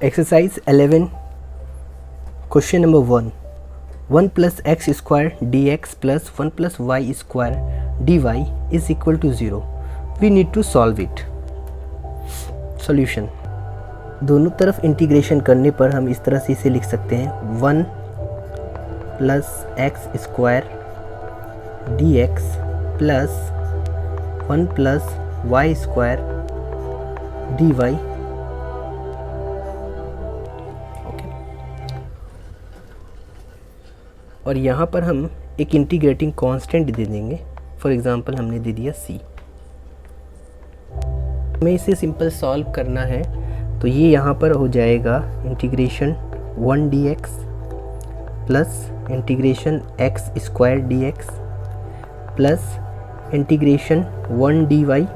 Exercise 11 question number 1 plus x square d x plus 1 plus y square d y is equal to 0। We need to solve it. Solution, दोनों तरफ integration करने पर हम इस तरह से इसे लिख सकते हैं 1 plus x square d x plus 1 plus y square d y. और यहाँ पर हम एक इंटीग्रेटिंग कांस्टेंट दे देंगे। फॉर एग्जांपल हमने दे दिया c। हमें इसे सिंपल सॉल्व करना है तो ये यहाँ पर हो जाएगा integration 1 dx plus integration x square d x plus integration 1 dy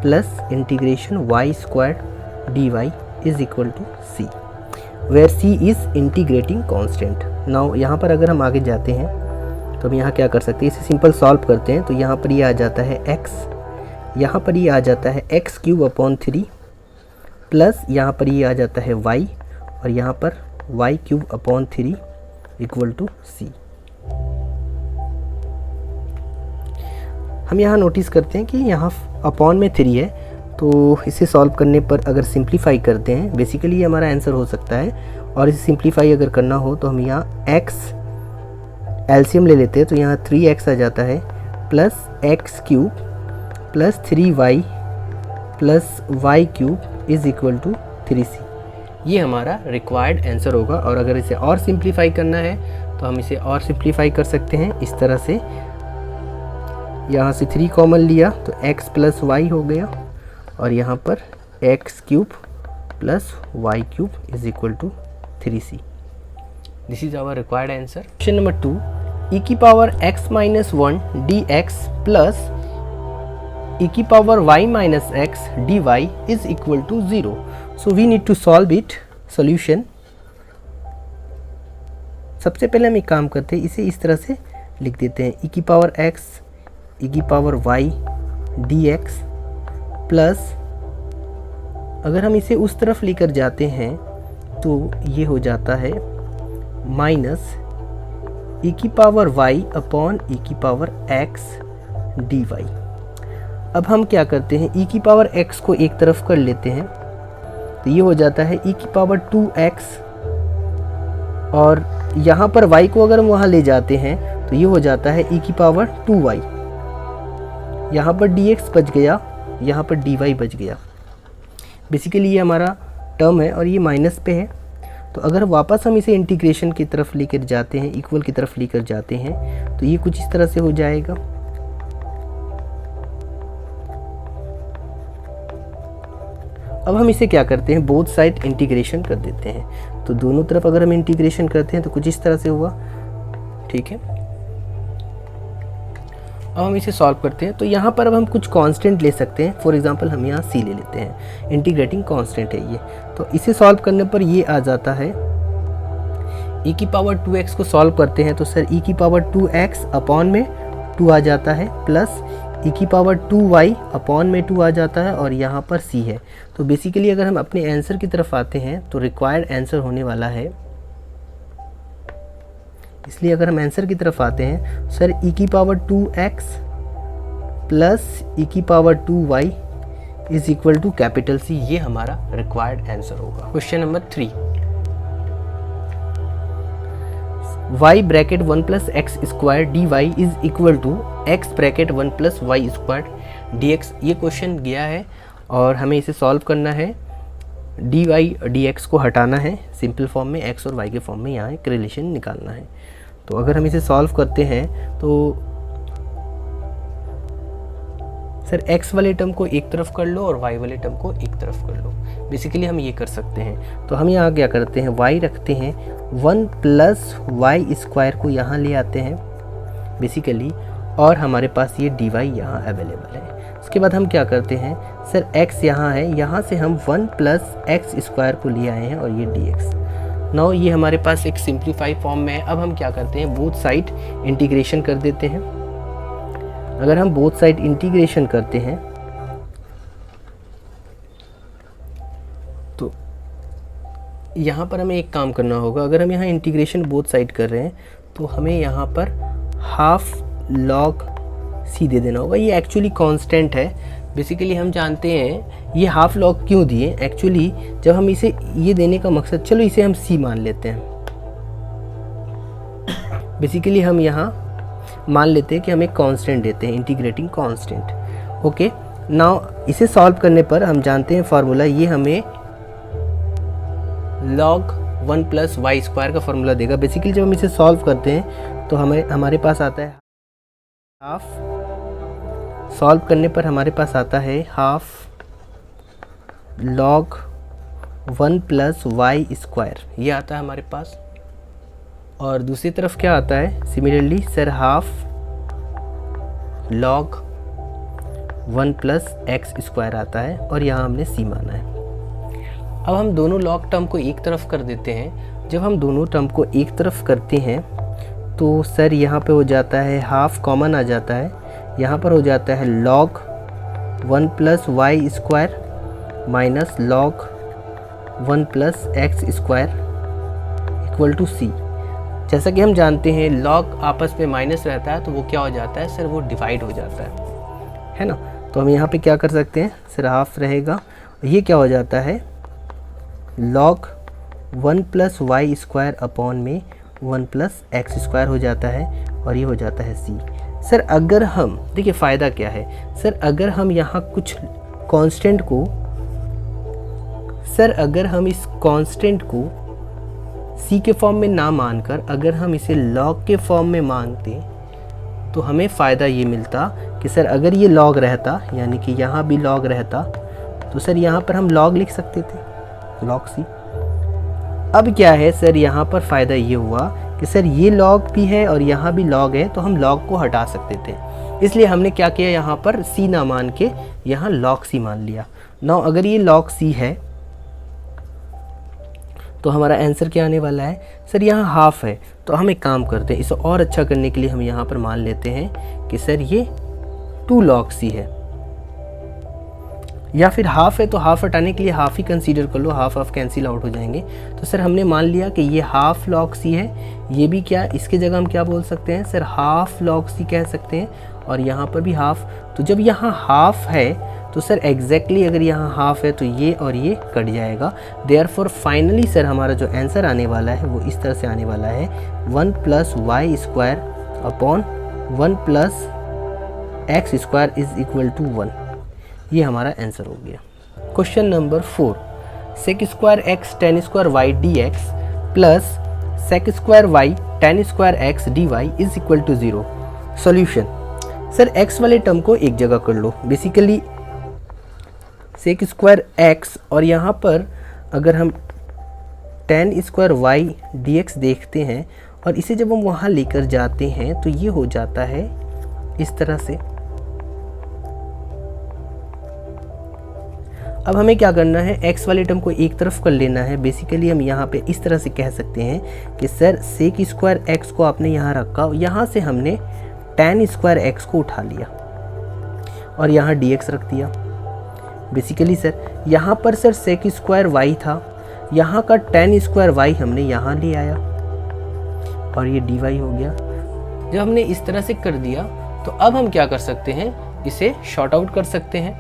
plus integration y square d y is equal to c, where c is integrating constant. Now यहाँ पर अगर हम आगे जाते हैं तो हम यहाँ क्या कर सकते हैं, इसे सिंपल सॉल्व करते हैं तो यहाँ पर ये आ जाता है x, यहाँ पर ये आ जाता है x क्यूब अपॉन 3 प्लस यहाँ पर ये आ जाता है y और यहाँ पर y cube upon 3 equal to c। हम यहाँ नोटिस करते हैं कि यहाँ अपॉन में 3 है तो इसे सॉल्व करने पर अगर सिंप्लीफाई करते हैं बेसिकली ये हमारा आंसर हो सकता है। और इसे सिंप्लीफाई अगर करना हो तो हम यहाँ x एलसीएम ले लेते हैं तो यहाँ 3x आ जाता है plus x cube plus 3y plus y cube is equal to 3c। ये हमारा रिक्वायर्ड आंसर होगा। और अगर इसे और सिंप्लीफाई करना है तो हम इसे और सिंप्लीफाई कर सकते हैं इस तरह से। यहाँ से 3 कॉमन लिया तो x प्लस वाई हो गया और यहाँ पर x cube plus y cube is equal to 3c। This is our required answer. Question number 2 e की power x minus 1 dx plus e की power y minus x dy is equal to 0। So we need to solve it. Solution, सबसे पहले हम एक काम करते हैं, इसे इस तरह से लिख देते हैं e की पावर x e की पावर y dx प्लस अगर हम इसे उस तरफ लेकर जाते हैं तो ये हो जाता है माइनस e की पावर y अपॉन e की पावर x dy। अब हम क्या करते हैं, e की पावर x को एक तरफ कर लेते हैं तो ये हो जाता है e की पावर 2x और यहाँ पर y को अगर हम वहाँ ले जाते हैं तो ये हो जाता है e की पावर 2y। यहाँ पर dx बच गया, यहाँ पर dy बच गया। बेसिकली ये हमारा टर्म है और ये माइनस पे है तो अगर वापस हम इसे इंटीग्रेशन की तरफ लेकर जाते हैं, इक्वल की तरफ लेकर जाते हैं तो ये कुछ इस तरह से हो जाएगा। अब हम इसे क्या करते हैं, बोथ साइड इंटीग्रेशन कर देते हैं तो दोनों तरफ अगर हम इंटीग्रेशन करते हैं तो कुछ इस तरह से हुआ। ठीक है, अब हम इसे सॉल्व करते हैं तो यहाँ पर अब हम कुछ कांस्टेंट ले सकते हैं। फॉर एग्जांपल हम यहाँ c ले लेते हैं, इंटीग्रेटिंग कांस्टेंट है ये। तो इसे सॉल्व करने पर ये आ जाता है e की पावर 2x को सॉल्व करते हैं तो सर e की पावर 2x अपॉन में 2 आ जाता है प्लस e की पावर 2y अपॉन में 2 आ जाता है और यहाँ पर c है। तो बेसिकली अगर हम अपने आंसर की तरफ आते हैं तो रिक्वायर्ड आंसर होने वाला है, इसलिए अगर हम आंसर की तरफ आते हैं सर e की पावर 2x प्लस e की power 2y is equal to capital C। ये हमारा रिक्वायर्ड आंसर होगा। Question number 3 y bracket 1 plus x square d y is equal to x bracket 1 plus y square d x. ये question गया है और हमें इसे सॉल्व करना है। डी वाई डी एक्स को हटाना है सिंपल फॉर्म में, x और y के फॉर्म में यहाँ एक रिलेशन निकालना है। तो अगर हम इसे सॉल्व करते हैं तो सर x वाले टर्म को एक तरफ कर लो और y वाले टर्म को एक तरफ कर लो। बेसिकली हम ये कर सकते हैं तो हम यहाँ क्या करते हैं, y रखते हैं 1 प्लस वाई स्क्वायर को यहाँ ले आते हैं बेसिकली और हमारे पास ये dy यहाँ अवेलेबल है। उसके बाद हम क्या करते हैं, सर x यहाँ है, यहाँ से हम 1 प्लस एक्स स्क्वायर को ले आए हैं और ये dx। नाउ ये हमारे पास एक सिंप्लीफाई फॉर्म में है। अब हम क्या करते हैं, बोथ साइड इंटीग्रेशन कर देते हैं। अगर हम बोथ साइड इंटीग्रेशन करते हैं तो यहाँ पर हमें एक काम करना होगा, अगर हम यहाँ इंटीग्रेशन बोथ साइड कर रहे हैं तो हमें यहाँ पर हाफ लॉग सी दे देना होगा। ये एक्चुअली कांस्टेंट है, बेसिकली हम जानते हैं ये हाफ लॉग क्यों दिए। एक्चुअली जब हम इसे ये देने का मकसद, चलो इसे हम सी मान लेते हैं। बेसिकली हम यहाँ मान लेते हैं कि हम एक कांस्टेंट देते हैं, इंटीग्रेटिंग कांस्टेंट। ओके, नाउ इसे सॉल्व करने पर हम जानते हैं फार्मूला, ये हमें log 1 प्लस वाई स्क्वायर का फार्मूला देगा। बेसिकली जब हम इसे सॉल्व करते हैं तो हमारे पास आता है हाफ, सॉल्व करने पर हमारे पास आता है half log 1 plus y square, ये आता है हमारे पास। और दूसरी तरफ क्या आता है similarly sir, half log 1 plus x square आता है, और यहाँ हमने सी माना है। अब हम दोनों लॉग टर्म को एक तरफ कर देते हैं। जब हम दोनों टर्म को एक तरफ करते हैं तो सर यहाँ पे हो जाता है हाफ कॉमन आ जाता है, यहाँ पर हो जाता है log 1 plus y square minus log 1 plus x square equal to c. जैसा कि हम जानते हैं log आपस में माइनस रहता है तो वो क्या हो जाता है सर, वो डिवाइड हो जाता है ना। तो हम यहाँ पे क्या कर सकते हैं सर, हाफ रहेगा, ये क्या हो जाता है log 1 plus y square upon में 1 प्लस एक्स स्क्वायर हो जाता है, और ये हो जाता है सी। सर अगर हम देखिए फ़ायदा क्या है सर, अगर हम यहाँ कुछ कांस्टेंट को, सर अगर हम इस कांस्टेंट को सी के फॉर्म में ना मानकर अगर हम इसे log के फॉर्म में मानते तो हमें फ़ायदा ये मिलता कि सर अगर ये log रहता, यानी कि यहाँ भी log रहता, तो सर यहाँ पर हम log लिख सकते थे, log सी। अब क्या है सर, यहाँ पर फ़ायदा ये हुआ कि सर ये log भी है और यहाँ भी log है, तो हम log को हटा सकते थे। इसलिए हमने क्या किया, यहाँ पर सी ना मान के यहाँ log सी मान लिया। नाउ अगर ये log सी है तो हमारा आंसर क्या आने वाला है सर, यहाँ हाफ है। तो हम एक काम करते हैं, इसे और अच्छा करने के लिए हम यहाँ पर मान लेते हैं कि सर ये 2 log सी है, या फिर हाफ है तो हाफ हटाने के लिए हाफ ही कंसीडर कर लो, हाफ कैंसिल आउट हो जाएंगे। तो सर हमने मान लिया कि ये हाफ log सी है, ये भी क्या, इसके जगह हम क्या बोल सकते हैं सर, हाफ log सी कह सकते हैं, और यहाँ पर भी हाफ। तो जब यहाँ हाफ है तो सर एग्जैक्टली अगर यहाँ हाफ है तो ये और ये कट जाएगा। देयरफॉर फाइनली सर हमारा जो आंसर आने वाला है वो इस तरह से आने वाला है 1 plus y square upon 1 plus x square is equal to 1। ये हमारा आंसर हो गया। Question number 4, sec square x tan square y d x plus sec square y tan square x d y is equal to 0। Solution, sir x वाले term को एक जगह कर लो। बेसिकली सेक स्क्वायर एक्स और यहाँ पर अगर हम tan square y d x देखते हैं और इसे जब हम वहाँ लेकर जाते हैं तो ये हो जाता है इस तरह से। अब हमें क्या करना है, एक्स वाले टर्म को एक तरफ कर लेना है। बेसिकली हम यहाँ पे इस तरह से कह सकते हैं कि सर सेक स्क्वायर एक्स को आपने यहाँ रखा, यहाँ से हमने टेन स्क्वायर एक्स को उठा लिया और यहाँ डी एक्स रख दिया। बेसिकली सर यहाँ पर सर सेक स्क्वायर वाई था, यहाँ का टेन स्क्वायर वाई हमने यहाँ ले आया और ये डी वाई हो गया। जब हमने इस तरह से कर दिया तो अब हम क्या कर सकते हैं, इसे शॉर्ट आउट कर सकते हैं।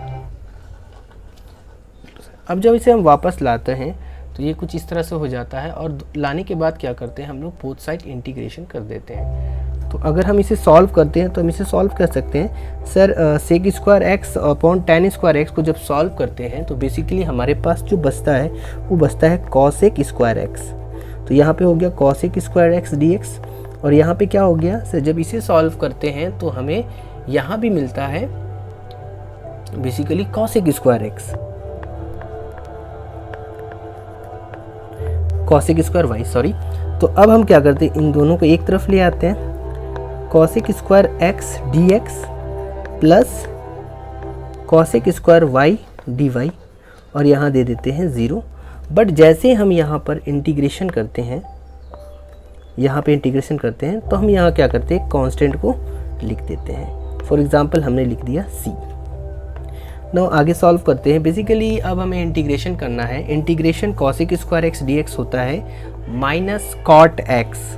अब जब इसे हम वापस लाते हैं तो ये कुछ इस तरह से हो जाता है, और लाने के बाद क्या करते हैं हम लोग बोथ साइड इंटीग्रेशन कर देते हैं। तो अगर हम इसे सॉल्व करते हैं तो हम इसे सॉल्व कर सकते हैं sir, sec square x upon tan square x को जब सॉल्व करते हैं तो बेसिकली हमारे पास जो बचता है वो बचता है कॉसेक स्क्वायर एक्स। तो यहाँ पे हो गया cosec square x d x, और यहाँ पे क्या हो गया सर, जब इसे सॉल्व करते हैं तो हमें यहाँ भी मिलता है basically cosec square x, cosec square y sorry. तो अब हम क्या करते हैं, इन दोनों को एक तरफ ले आते हैं, cosec square x d x plus cosec square y d y, और यहाँ दे देते हैं 0। बट जैसे हम यहाँ पर इंटीग्रेशन करते हैं, यहाँ पे इंटीग्रेशन करते हैं तो हम यहाँ क्या करते हैं, कांस्टेंट को लिख देते हैं। फॉर एग्जांपल हमने लिख दिया c। नो आगे सॉल्व करते हैं। बेसिकली अब हमें इंटीग्रेशन करना है। Integration cosec square x d x होता है minus cot x.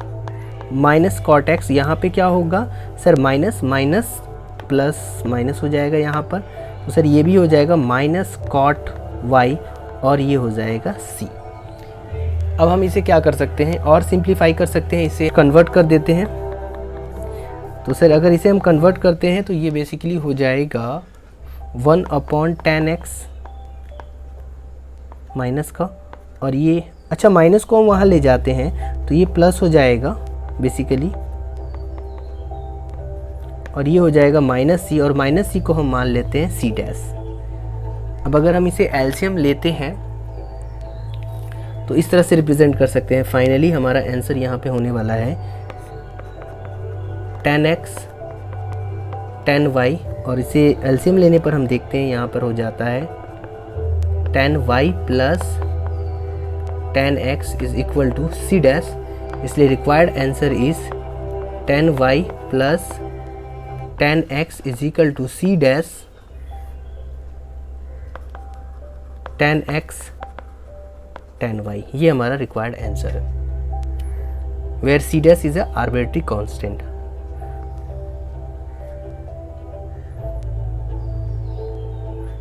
Minus cot x यहाँ पे क्या होगा sir, minus minus plus minus हो जाएगा यहाँ पर, तो सर ये भी हो जाएगा माइनस कॉट वाई और ये हो जाएगा सी। अब हम इसे क्या कर सकते हैं और सिंप्लीफाई कर सकते हैं, इसे कन्वर्ट कर देते हैं। तो सर अगर इसे हम कन्वर्ट करते हैं तो ये बेसिकली हो जाएगा 1/10x माइनस का, और ये अच्छा माइनस को हम वहाँ ले जाते हैं तो ये प्लस हो जाएगा बेसिकली, और ये हो जाएगा माइनस सी, और माइनस सी को हम मान लेते हैं सी डैश। अब अगर हम इसे एलसीएम लेते हैं तो इस तरह से रिप्रेजेंट कर सकते हैं। फाइनली हमारा आंसर यहाँ पे होने वाला है 10x 10y, और इसे एलसीएम लेने पर हम देखते हैं यहाँ पर हो जाता है 10y plus 10x is equal to c dash, इसलिए required answer is 10y plus 10x is equal to c dash 10x 10y। ये हमारा रिक्वायर्ड आंसर है, where c dash is a arbitrary constant.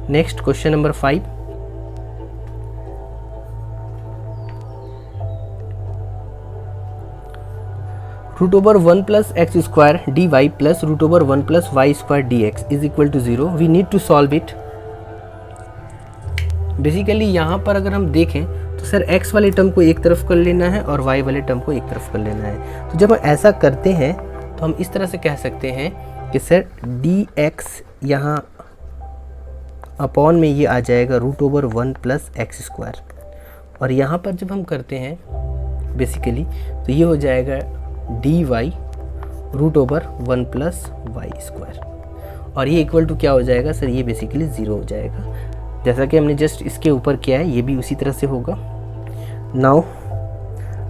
Next question number 5। Root over 1 plus x square d y plus root over 1 plus y square d x is equal to 0। We need to solve it. Basically यहाँ पर अगर हम देखें तो sir x वाले term को एक तरफ कर लेना है और y वाले टर्म को एक तरफ कर लेना है। तो जब हम ऐसा करते हैं तो हम इस तरह से कह सकते हैं कि सर dx यहाँ अपॉन में ये आ जाएगा root over 1 plus x square, और यहाँ पर जब हम करते हैं बेसिकली तो ये हो जाएगा dy root over 1 plus y square, और ये इक्वल टू क्या हो जाएगा सर, ये बेसिकली 0 हो जाएगा। जैसा कि हमने जस्ट इसके ऊपर किया है ये भी उसी तरह से होगा। नाउ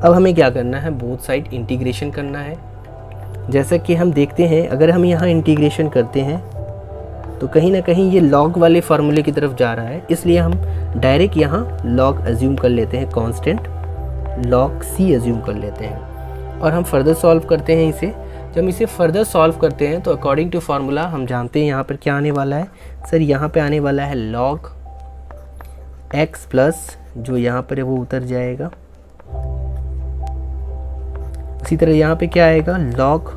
अब हमें क्या करना है, बोथ साइड इंटीग्रेशन करना है। जैसा कि हम देखते हैं अगर हम यहाँ इंटीग्रेशन करते हैं तो कहीं ना कहीं ये लॉग वाले फार्मूले की तरफ जा रहा है, इसलिए हम डायरेक्ट यहाँ लॉग अज्यूम कर लेते हैं, कांस्टेंट लॉग सी अज्यूम कर लेते हैं, और हम फर्दर सॉल्व करते हैं इसे। जब हम इसे फर्दर सॉल्व करते हैं तो अकॉर्डिंग टू फार्मूला हम जानते हैं यहाँ पर क्या आने वाला है सर, यहाँ पे आने वाला है log x प्लस जो यहाँ पर है वो उतर जाएगा। उसी तरह यहाँ पे क्या आएगा log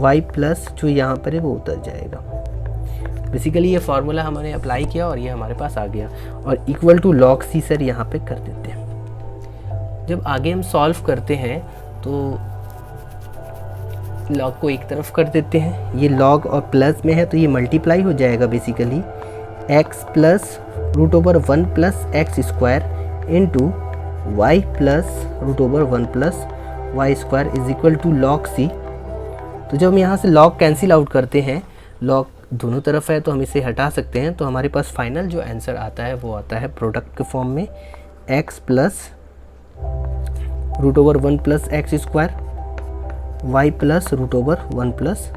y प्लस जो यहाँ पर है वो उतर जाएगा। बेसिकली ये फार्मूला हमने अप्लाई किया और ये हमारे पास आ गया, और equal to log c sir यहाँ पे कर देते हैं। जब आगे हम सॉल्व करते हैं तो लॉग को एक तरफ कर देते हैं, ये लॉग और प्लस में है तो ये मल्टीप्लाई हो जाएगा basically x plus root over 1 plus x square into y plus root over 1 plus y square is equal to log c. तो जब हम यहाँ से लॉग कैंसिल आउट करते हैं, लॉग दोनों तरफ है तो हम इसे हटा सकते हैं, तो हमारे पास फाइनल जो आंसर आता है वो आता है प्रोडक्ट के फॉर्म में x plus root over 1 plus x square y plus root over 1 plus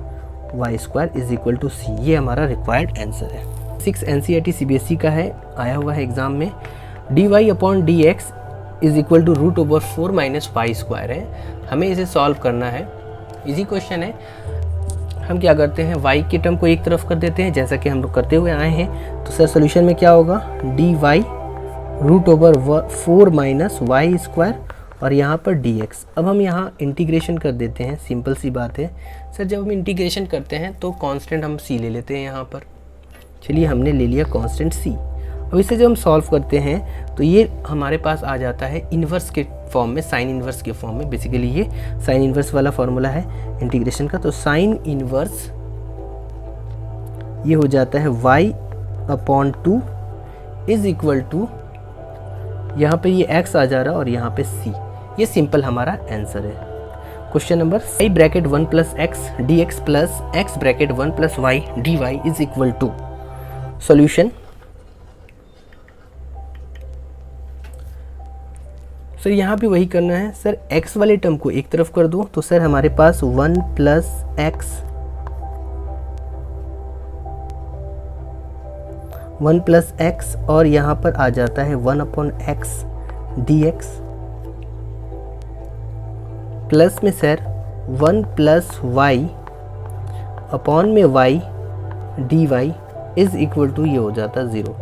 y square is equal to c. ये हमारा रिक्वायर्ड आंसर है। 6 NCERT CBSE का है, आया हुआ है एग्जाम में। dy upon d x is equal to root over 4 minus y square है, हमें इसे सॉल्व करना है। इजी क्वेश्चन है। हम क्या करते हैं, y के टर्म को एक तरफ कर देते हैं जैसा कि हम लोग करते हुए आए हैं। तो सर सोल्यूशन में क्या होगा, dy root over 4 minus y square और यहाँ पर dx। अब हम यहाँ इंटीग्रेशन कर देते हैं, सिंपल सी बात है। सर जब हम इंटीग्रेशन करते हैं तो कांस्टेंट हम c ले लेते हैं यहाँ पर। चलिए हमने ले लिया कांस्टेंट c। अब इसे जब हम सॉल्व करते हैं तो ये हमारे पास आ जाता है इन्वर्स के फॉर्म में, साइन इन्वर्स के फॉर्म में। बेसिकली ये साइन इन्वर्स वाला फॉर्मूला है इंटीग्रेशन का। तो साइन इन्वर्स ये हो जाता है y upon 2 is equal to, यहाँ पे ये x आ जा रहा है और यहाँ पे c। ये सिंपल हमारा आंसर है। Question number y bracket 1 plus x d x plus x bracket 1 plus y d y is equal to. Solution, sir यहाँ पे वही करना है। सर x वाले टर्म को एक तरफ कर दो तो सर हमारे पास 1 प्लस एक्स 1 प्लस एक्स और यहाँ पर आ जाता है 1/x dx प्लस में सर 1 प्लस वाई अपॉन में y dy is equal to ये हो जाता 0।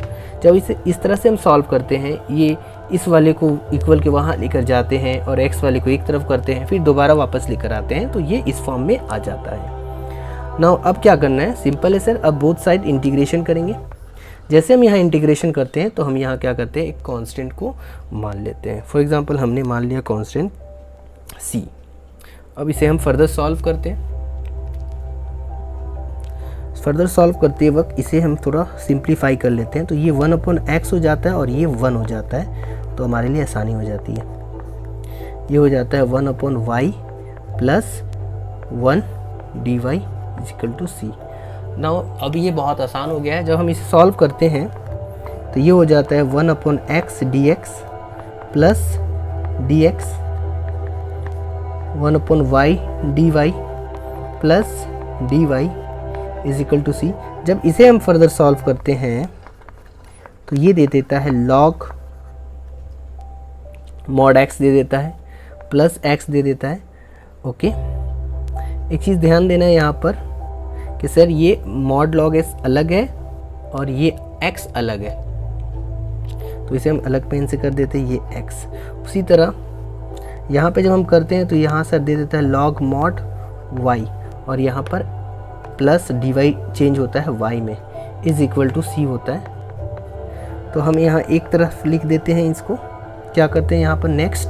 जब इसे इस तरह से हम सॉल्व करते हैं, ये इस वाले को इक्वल के वहाँ लेकर जाते हैं और x वाले को एक तरफ करते हैं, फिर दोबारा वापस लेकर आते हैं, तो ये इस फॉर्म में आ जाता है। नाउ अब क्या करना है, सिंपल है सर। अब बोथ साइड इंटीग्रेशन करेंगे। जैसे हम यहाँ इंटीग्रेशन करते हैं तो हम यहाँ क्या करते हैं, एक कांस्टेंट को मान लेते हैं। फॉर एग्जांपल हमने मान लिया कांस्टेंट c। अब इसे हम फर्दर सॉल्व करते हैं। फर्दर सॉल्व करते वक्त इसे हम थोड़ा सिंप्लीफाई कर लेते हैं, तो ये 1/x हो जाता है और ये 1 हो जाता है, तो हमारे लिए आसानी हो जाती है। ये हो जाता है 1/y plus 1 dy equal to c। Now अब ये बहुत आसान हो गया है। जब हम इसे सॉल्व करते हैं तो ये हो जाता है 1/x dx plus dx 1/y dy plus dy is equal to c. जब इसे हम फर्दर सॉल्व करते हैं तो ये दे देता है log mod x दे देता है प्लस x दे देता है। ओके, एक चीज़ ध्यान देना है यहाँ पर कि सर ये mod log s अलग है और ये x अलग है, तो इसे हम अलग पेन से कर देते हैं ये x। उसी तरह यहाँ पे जब हम करते हैं तो यहाँ सर दे देता है log mod y और यहाँ पर प्लस dy चेंज होता है y में, इज़ इक्वल टू c होता है। तो हम यहाँ एक तरफ लिख देते हैं इसको। क्या करते हैं यहाँ पर नेक्स्ट,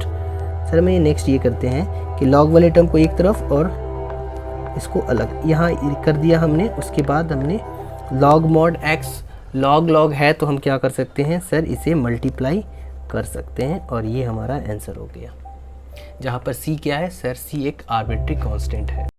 सर में नेक्स्ट ये करते हैं कि log वाले टर्म को एक तरफ और इसको अलग यहाँ कर दिया हमने। उसके बाद हमने log mod x log है तो हम क्या कर सकते हैं सर, इसे मल्टीप्लाई कर सकते हैं और ये हमारा आंसर हो गया। जहाँ पर c क्या है सर, c एक आर्बिट्री कांस्टेंट है।